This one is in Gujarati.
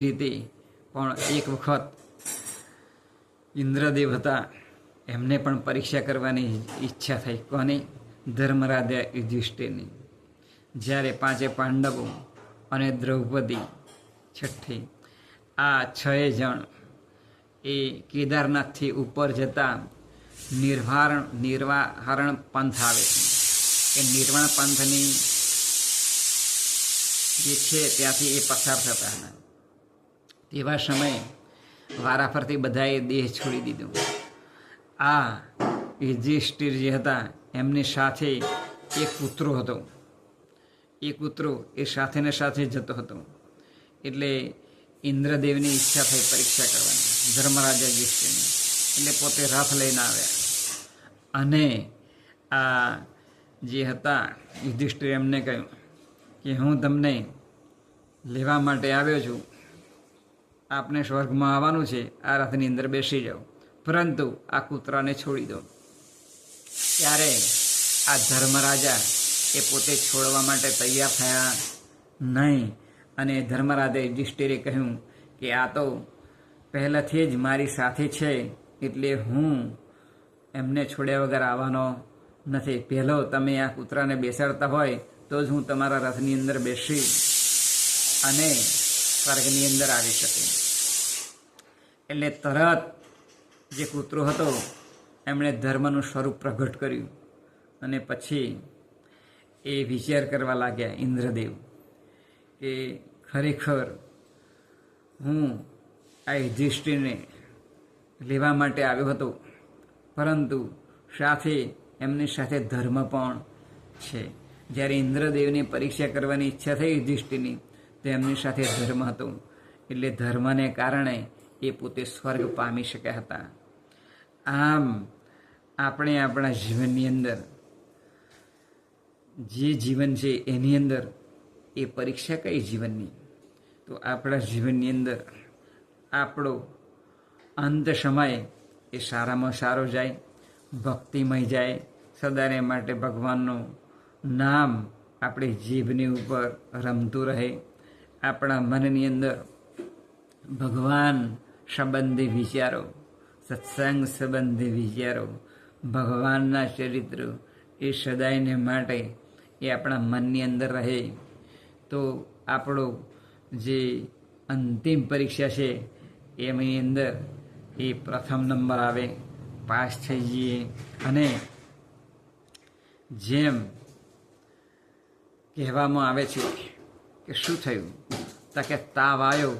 રીતે પણ એક વખત ઇન્દ્રદેવ હતા, એમને પણ પરીક્ષા કરવાની ઈચ્છા થઈ. કોની? ધર્મરાજા યુધિષ્ઠિરની. જ્યારે પાંચે પાંડવો અને દ્રૌપદી છઠ્ઠી, આ છએ જણ એ કેદારનાથથી ઉપર જતા નિર્વાહરણ પંથ આવે છે. એ નિર્વાણ પંથની જે છે ત્યાંથી એ પસાર થતા હતા. તેવા સમયે વારાફરતી બધાએ દેહ છોડી દીધો. આ યુધિષ્ઠિર જે હતા એમની સાથે એક કૂતરો હતો. એ કૂતરો એ સાથે ને સાથે જતો હતો. એટલે ઇન્દ્રદેવની ઈચ્છા થઈ પરીક્ષા કરવાની ધર્મરાજા યુધિષ્ઠિરની. એટલે પોતે રથ લઈને આવ્યા અને આ જે હતા યુધિષ્ઠિર એમને કહ્યું કે હું તમને લેવા માટે આવ્યો છું. આપને સ્વર્ગમાં આવવાનું છે, આ રથની અંદર બેસી જાઓ, પરંતુ આ કૂતરાને છોડી દો. ત્યારે આ ધર્મરાજા એ પોતે છોડવા માટે તૈયાર થયા નહીં. અને ધર્મરાજાએ યુધિષ્ઠિરે કહ્યું કે આ તો પહેલાંથી જ મારી સાથે છે, એટલે હું એમને છોડ્યા વગર આવવાનો નથી. પહેલો તમે આ કૂતરાને બેસાડતા હોય તો જ હું તમારા રથની અંદર બેસી અને સ્વર્ગની અંદર આવી શકું. એટલે તરત જે કૂતરો હતો એમણે ધર્મનું સ્વરૂપ પ્રગટ કર્યું. અને પછી એ વિચાર કરવા લાગ્યા ઇન્દ્રદેવ કે ખરેખર હું આ યુધિષ્ઠિરને લેવા માટે આવ્યો હતો, પરંતુ સાથે એમની સાથે ધર્મ પણ છે. જ્યારે ઇન્દ્રદેવની પરીક્ષા કરવાની ઈચ્છા થઈ યુધિષ્ઠિરની, તો એમની સાથે ધર્મ હતો. એટલે ધર્મને કારણે એ પોતે સ્વર્ગ પામી શક્યા હતા. આમ આપણે આપણા જીવનની અંદર જે જીવન છે એની અંદર એ પરીક્ષા કઈ જીવનની? તો આપણા જીવનની અંદર આપણો અંત સમય એ સારામાં સારો જાય, ભક્તિમય જાય, સદાને માટે ભગવાનનું નામ આપણી જીભની ઉપર રમતું રહે. આપણા મનની અંદર ભગવાન સંબંધી વિચારો, સત્સંગ સંબંધી વિચારો, ભગવાનના ચરિત્રો એ સદાયને માટે એ આપણા મનની અંદર રહે. તો આપણો જે અંતિમ પરીક્ષા છે એની અંદર એ પ્રથમ નંબર આવે, પાસ થઈ જઈએ. અને જેમ કહેવામાં આવે છે કે શું થયું? તો કે તાવ આવ્યો